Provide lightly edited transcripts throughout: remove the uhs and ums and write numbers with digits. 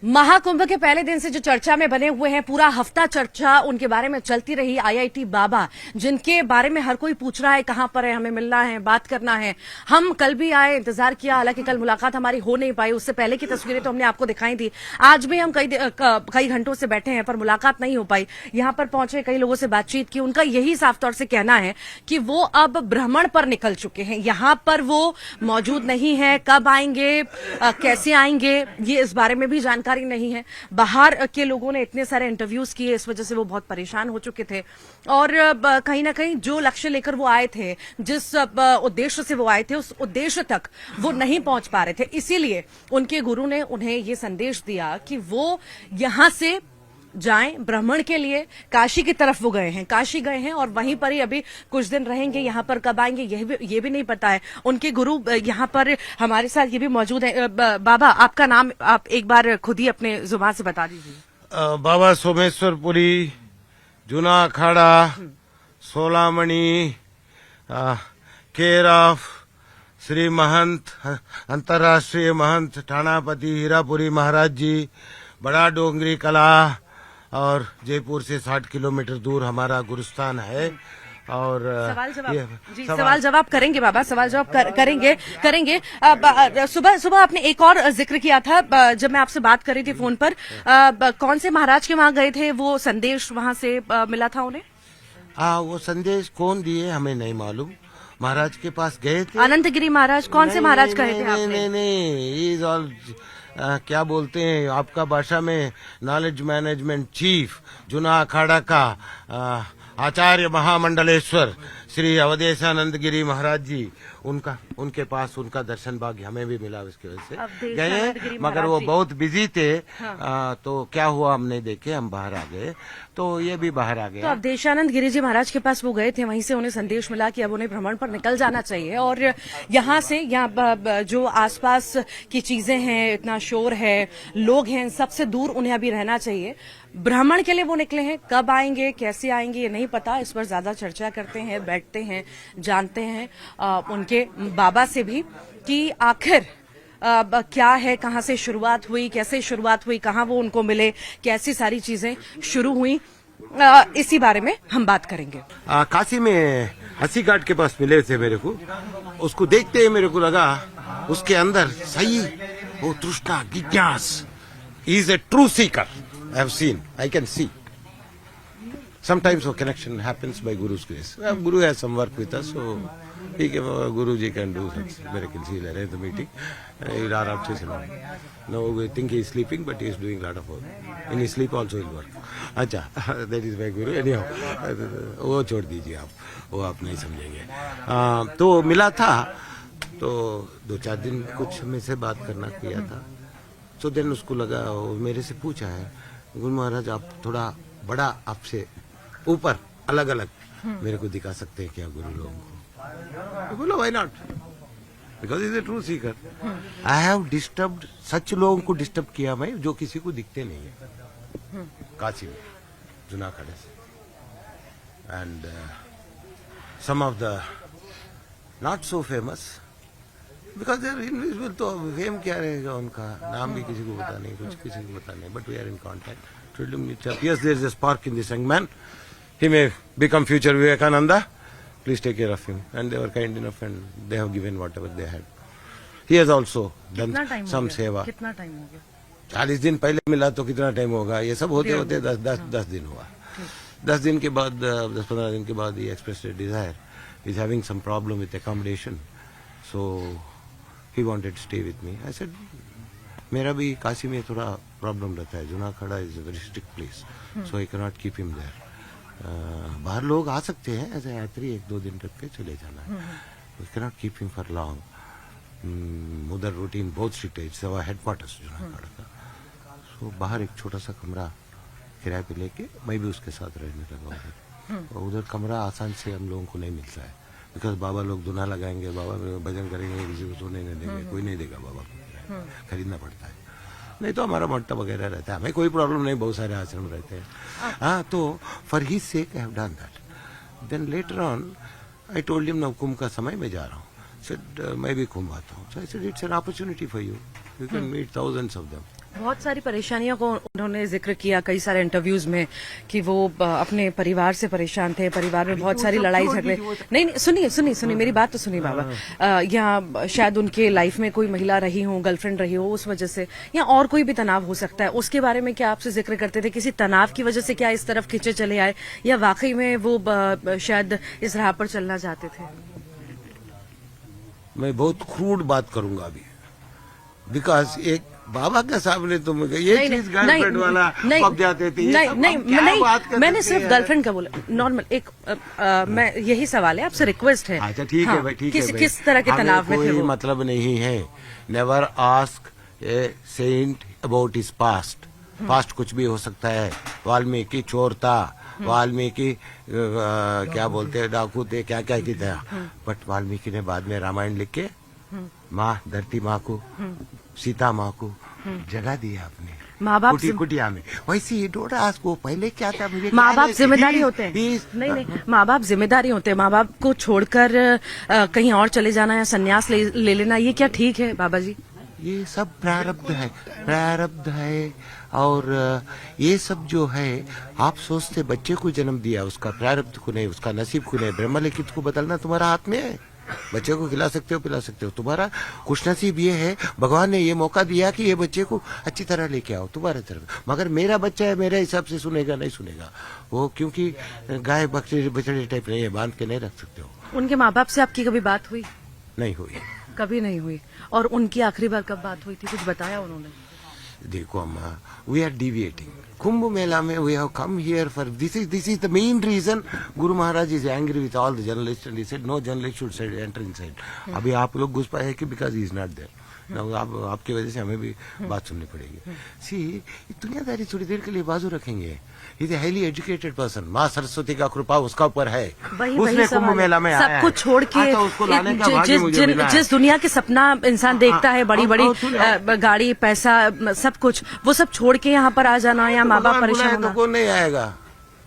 महाकुंभ के पहले दिन से जो चर्चा में बने हुए हैं, पूरा हफ्ता चर्चा उनके बारे में चलती रही। आईआईटी बाबा, जिनके बारे में हर कोई पूछ रहा है कहां पर है, हमें मिलना है, बात करना है। हम कल भी आए, इंतजार किया, हालांकि कल मुलाकात हमारी हो नहीं पाई। उससे पहले की तस्वीरें तो हमने आपको दिखाई थी। आज भी हम कई घंटों से बैठे हैं पर मुलाकात नहीं हो पाई। यहां पर पहुंचे, कई लोगों से बातचीत की। उनका यही साफ तौर से कहना है कि वो अब भ्रमण पर निकल चुके हैं। यहां पर वो मौजूद नहीं है। कब आएंगे, कैसे आएंगे, ये इस बारे में भी जानकारी नहीं है। बाहर के लोगों ने इतने सारे इंटरव्यूज किए, इस वजह से वो बहुत परेशान हो चुके थे। और कहीं ना कहीं जो लक्ष्य लेकर वो आए थे, जिस उद्देश्य से वो आए थे, उस उद्देश्य तक वो नहीं पहुंच पा रहे थे। इसीलिए उनके गुरु ने उन्हें ये संदेश दिया कि वो यहां से जाएं भ्रमण के लिए। काशी की तरफ वो गए हैं, काशी गए हैं और वहीं पर ही अभी कुछ दिन रहेंगे। यहाँ पर कब आएंगे ये भी नहीं पता है। उनके गुरु यहाँ पर हमारे साथ ये भी मौजूद है। बाबा, आपका नाम आप एक बार खुद ही अपने जुबान से बता दीजिए। बाबा सोमेश्वरपुरी, जूना अखाड़ा, सोलामणि, केयर ऑफ श्री महंत अंतर्राष्ट्रीय महंत ठाणापति हीरापुरी महाराज जी, बड़ा डोंगरी कला, और जयपुर से 60 किलोमीटर दूर हमारा गुरुस्थान है। और सवाल जवाब करेंगे बाबा, सवाल जवाब करेंगे। सुबह सुबह आपने एक और जिक्र किया था जब मैं आपसे बात कर रही थी फोन पर। कौन से महाराज के वहां गए थे, वो संदेश वहां से मिला था उन्हें? वो संदेश कौन दिए हमें नहीं मालूम। महाराज के पास गए थे। अनंतगिरी महाराज, कौन से महाराज कहे थे आपने? नहीं, इज ऑल क्या बोलते हैं आपका भाषा में, नॉलेज मैनेजमेंट चीफ, जूना अखाड़ा का आचार्य महामंडलेश्वर श्री अवधेशानंद गिरी महाराज जी, उनके पास उनका दर्शन भाग्य हमें भी मिला। उसकी वजह से गए, मगर वो बहुत बिजी थे। हाँ। तो क्या हुआ हम नहीं देखे, हम बाहर आ गए, तो ये भी बाहर आ गया। तो अवधेशानंद गिरी जी महाराज के पास वो गए थे, वहीं से उन्हें संदेश मिला कि अब उन्हें भ्रमण पर निकल जाना चाहिए। और यहाँ से जो आसपास की चीजें हैं, इतना शोर है, लोग हैं, सबसे दूर उन्हें अभी रहना चाहिए। भ्रमण के लिए वो निकले हैं। कब आएंगे, कैसे आएंगे, ये नहीं पता। इस पर ज्यादा चर्चा करते हैं, बैठते हैं, जानते हैं उनके बाबा से भी कि आखिर क्या है, कहां से शुरुआत हुई, कैसे शुरुआत हुई, कहां वो उनको मिले, कैसी सारी चीजें शुरू हुई। इसी बारे में हम बात करेंगे। काशी में हंसी घाट के पास मिले थे मेरे को। उसको देखते ही मेरे को लगा उसके अंदर सही वो तृष्णा, जिज्ञास, is a true seeker. I have seen, I can see. Sometimes a connection happens by Guru's grace. Guru has some work with us, so Guruji can do such miracles. He'll arrange the meeting. He'll aram se salon. No, we think he's sleeping, but he's doing a lot of work. In his sleep also he'll work. अच्छा, that is my Guru. Anyhow, वो छोड़ दीजिए आप, वो आप नहीं समझेंगे। तो मिला था, तो 2-4 दिन कुछ हमें से बात करना किया था। तो देन उसको लगा, मेरे से पूछा है, गुरु महाराज आप थोड़ा बड़ा, आपसे ऊपर अलग अलग मेरे को दिखा सकते हैं क्या गुरु लोगों को? बोलो why not, because is a true seeker. I have disturbed, such लोगों को डिस्टर्ब किया मैं जो किसी को दिखते नहीं है। काशी में जूना अखाड़े से, and some of the not so famous, because they're invisible. तो फेम क्या रहेगा उनका, नाम भी किसी को पता नहीं, कुछ किसी को पता नहीं, but we are in contact. Yes, there is a spark in this young man. He may become future Vivekananda. Please take care of him. And they were kind enough and they have given whatever they had. He has also done some seva. कितना time हो गया? 40 दिन पहले मिला तो कितना time होगा? ये सब होते होते 10 दिन हुआ। 10 दिन के बाद, 10-15 दिन के बाद he expressed a desire. He is having some problem with accommodation. So he wanted to stay with me. I said, मेरा भी काशी में थोड़ा प्रॉब्लम रहता है। Juna Akhara is a very strict place, so I can not keep him there. बाहर लोग आ सकते हैं एज ए यात्री, 1-2 दिन रख के चले जाना है। We can not keep him for long. उधर रूटीन बहुत स्ट्रिक्ट है, it's our headquarters Juna Akhara का। सो बाहर एक छोटा सा कमरा किराए पे लेके मैं भी उसके साथ रहने लगा हूँ। और उधर कमरा आसान से हम लोगों को नहीं मिलता है, बिकॉज बाबा लोग धुना लगाएंगे, बाबा भजन करेंगे, किसी को सोने नहीं देंगे, कोई नहीं देगा बाबा को, खरीदना पड़ता है। नहीं तो हमारा मट्टा वगैरह रहता है, हमें कोई प्रॉब्लम नहीं, बहुत सारे आश्रम रहते हैं। हाँ, तो for his sake I have done that. Then later on I told him, now Kumbh का समय मैं जा रहा हूँ। सेड मैं भी कुंभ आता हूँ। So I said it's an opportunity for you, you can meet thousands of them. बहुत सारी परेशानियों को उन्होंने जिक्र किया कई सारे इंटरव्यूज में कि वो अपने परिवार से परेशान थे, परिवार में बहुत सारी लड़ाई झगड़े। नहीं नहीं, सुनिए मेरी बात तो सुनिए बाबा। या शायद उनके लाइफ में कोई महिला रही हो, गर्लफ्रेंड रही हो, उस वजह से, या और कोई भी तनाव हो सकता है, उसके बारे में क्या आपसे जिक्र करते थे? किसी तनाव की वजह से क्या इस तरफ खींचे चले आए, या वाकई में वो शायद इस राह पर चलना चाहते थे? मैं बहुत क्रूड बात करूंगा अभी, बिकॉज एक बाबा के सामने तुम ये चीज गर्लफ्रेंड वाला कब जाते थे। नहीं, मैंने सिर्फ गर्लफ्रेंड का बोला, नॉर्मल एक मैं यही सवाल है, आपसे रिक्वेस्ट है। अच्छा ठीक है भाई, ठीक है भाई। किस तरह के तनाव में थे वो? मतलब नहीं है। Never ask a saint about his past. Past कुछ भी हो सकता है। वाल्मीकि चोर था, वाल्मीकि क्या बोलते हैं, डाकू थे, क्या क्या की था, बट वाल्मीकि ने बाद में रामायण लिख के माँ, धरती माँ को, सीता माँ को जगह दी आपने माँ बाप कुटिया में। वैसे ये डोरा आस्क को पहले क्या था, मुझे माँ बाप जिम्मेदारी होते हैं। नहीं, माँ बाप जिम्मेदारी होते हैं। माँ बाप को छोड़कर कहीं और चले जाना या संन्यास ले लेना, ये क्या ठीक है बाबा जी? ये सब प्रारब्ध है। और ये सब जो है, आप सोचते बच्चे को जन्म दिया, उसका प्रारब्ध को नहीं, उसका नसीब को नहीं, ब्रह्मलिखित को बदलना तुम्हारा हाथ में है। बच्चे को खिला सकते हो, पिला सकते हो। तुम्हारा खुशनसीब ये है, भगवान ने ये मौका दिया कि ये बच्चे को अच्छी तरह लेके आओ तुम्हारे तरफ। मगर मेरा बच्चा है, मेरे हिसाब से सुनेगा नहीं सुनेगा वो, क्योंकि गाय बछड़े टाइप नहीं है, बांध के नहीं रख सकते हो। उनके माँ बाप से आपकी कभी बात हुई? नहीं हुई, कभी नहीं हुई। और उनकी आखिरी बार कब बात हुई थी, कुछ बताया उन्होंने? देखो अम्मा, we are deviating. Kumbh Mela में we have come here for this is the main reason. Guru Maharaj is angry with all the journalist and he said no journalist should enter inside. अभी आप लोग घुस पाए कि because he is not there. आपकी वजह से हमें भी बात सुननी पड़ेगी। सी, दुनियादारी थोड़ी देर के लिए बाजू रखेंगे। Is a highly educated person. माँ सरस्वती का कृपा उसका ऊपर है। उसने कुंभ मेला में सब कुछ छोड़ के उसको लाने का भाग्य मुझे मिला है। जिस दुनिया के सपना इंसान देखता है, बड़ी बड़ी गाड़ी, पैसा, सब कुछ, वो सब छोड़ के यहाँ पर आ जाना, या माँ बाप परेशान होना। तो कौन नहीं आएगा,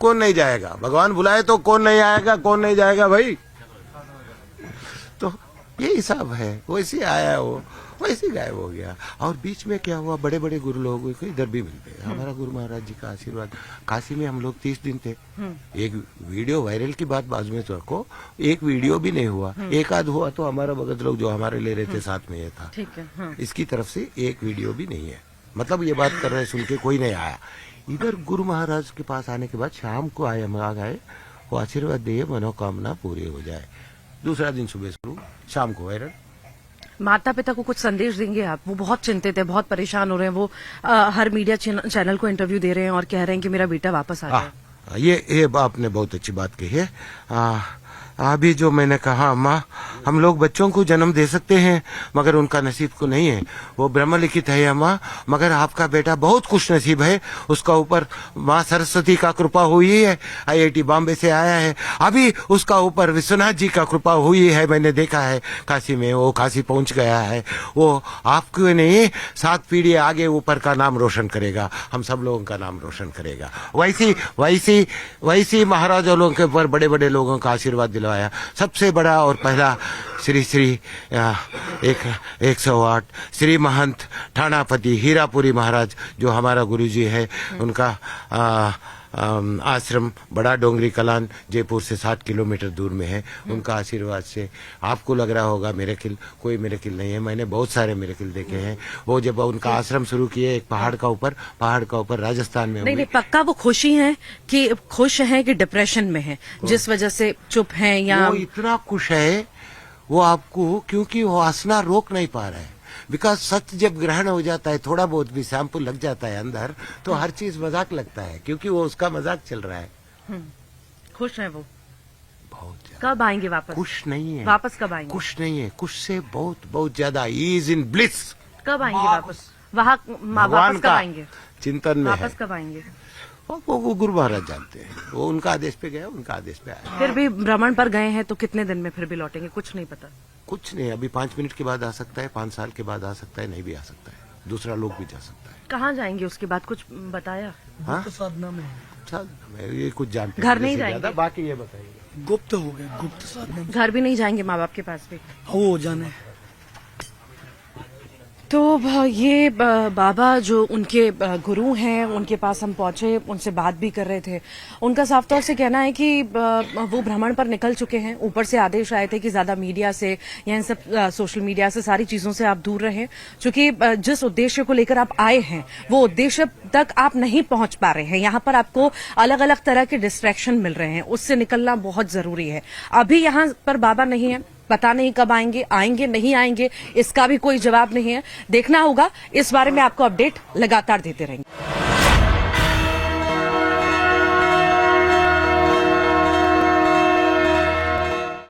कौन नहीं जाएगा? भगवान बुलाए तो कौन नहीं आएगा, कौन नहीं जाएगा भाई? तो ये हिसाब है। वैसे आया वो, वैसे गायब हो गया। और बीच में क्या हुआ, बड़े बड़े गुरु लोगों को इधर भी मिलते हैं। हमारा गुरु महाराज जी का आशीर्वाद। काशी में हम लोग 30 दिन थे। एक वीडियो वायरल की बात बाजू में तो रखो, एक वीडियो भी नहीं हुआ। एक आध हुआ तो हमारा भगत लोग जो हमारे ले रहे थे साथ में, ये था। ठीक है। इसकी तरफ से एक वीडियो भी नहीं है। मतलब ये बात कर रहे सुन के कोई नहीं आया। इधर गुरु महाराज के पास आने के बाद शाम को आए, हम आ गए, वो आशीर्वाद दिए, मनोकामना पूरी हो जाए। दूसरा दिन सुबह शुरू, शाम को वायरल। माता पिता को कुछ संदेश देंगे आप? वो बहुत चिंतित है, बहुत परेशान हो रहे हैं। वो हर मीडिया चैनल को इंटरव्यू दे रहे हैं और कह रहे हैं कि मेरा बेटा वापस आ जाए। ये आपने बहुत अच्छी बात कही है। अभी जो मैंने कहा, अम्मा, हम लोग बच्चों को जन्म दे सकते हैं मगर उनका नसीब को नहीं है। वो ब्रह्मलिखित है अम्मा। मगर आपका बेटा बहुत खुश नसीब है, उसका ऊपर माँ सरस्वती का कृपा हुई है। IIT बॉम्बे से आया है, अभी उसका ऊपर विश्वनाथ जी का कृपा हुई है। मैंने देखा है काशी में, वो काशी पहुंच गया है। वो आपको नहीं, 7 पीढ़ी आगे ऊपर का नाम रोशन करेगा, हम सब लोगों का नाम रोशन करेगा। वैसी महाराजा लोगों के ऊपर बड़े बड़े लोगों का आशीर्वाद दिलवाया। सबसे बड़ा और पहला श्री 108 श्री महंत ठाणापति हीरापुरी महाराज, जो हमारा गुरुजी है, उनका आश्रम बड़ा डोंगरी कलान जयपुर से 60 किलोमीटर दूर में है। उनका आशीर्वाद से आपको लग रहा होगा मिरेकिल, कोई मिरेकिल नहीं है। मैंने बहुत सारे मिरेकिल देखे हैं। वो जब उनका आश्रम शुरू किए एक पहाड़ का ऊपर राजस्थान में। नहीं, पक्का वो खुश हैं कि डिप्रेशन में है, जिस वजह से चुप हैं, या वो इतना खुश है वो आपको, क्योंकि वो हंसना रोक नहीं पा रहा है। बिकॉज सच जब ग्रहण हो जाता है, थोड़ा बहुत भी शैम्पू लग जाता है अंदर, तो हर चीज मजाक लगता है, क्योंकि वो उसका मजाक चल रहा है। खुश है वो बहुत। कब आएंगे वापस? खुश नहीं है। वापस कब आएंगे? खुश नहीं है, खुश से बहुत ज्यादा। He is in bliss. कब आएंगे वापस? वहाँ वापस कब आएंगे? चिंतन में वापस कब आएंगे? वो गुरु महाराज जानते हैं। वो उनका आदेश पे गया, उनका आदेश पे आया। फिर भी भ्रमण पर गए हैं तो कितने दिन में फिर भी लौटेंगे, कुछ नहीं पता? कुछ नहीं, अभी 5 मिनट के बाद आ सकता है, 5 साल के बाद आ सकता है, नहीं भी आ सकता है, दूसरा लोग भी जा सकता है। कहाँ जाएंगे उसके बाद, कुछ बताया? साधना में। ये कुछ जानते घर नहीं जाएंगे? बाकी ये बताइए। गुप्त हो गए, गुप्त साधना। घर भी नहीं जाएंगे माँ बाप के पास भी? वो जाने तो ये बाबा जो उनके गुरु हैं, उनके पास हम पहुंचे, उनसे बात भी कर रहे थे। उनका साफ तौर से कहना है कि वो भ्रमण पर निकल चुके हैं। ऊपर से आदेश आए थे कि ज्यादा मीडिया से या इन सब सोशल मीडिया से, सारी चीजों से आप दूर रहें, क्योंकि जिस उद्देश्य को लेकर आप आए हैं वो उद्देश्य तक आप नहीं पहुंच पा रहे हैं। यहाँ पर आपको अलग अलग तरह के डिस्ट्रैक्शन मिल रहे हैं, उससे निकलना बहुत जरूरी है। अभी यहाँ पर बाबा नहीं है, पता नहीं कब आएंगे, आएंगे नहीं आएंगे, इसका भी कोई जवाब नहीं है। देखना होगा, इस बारे में आपको अपडेट लगातार देते रहेंगे।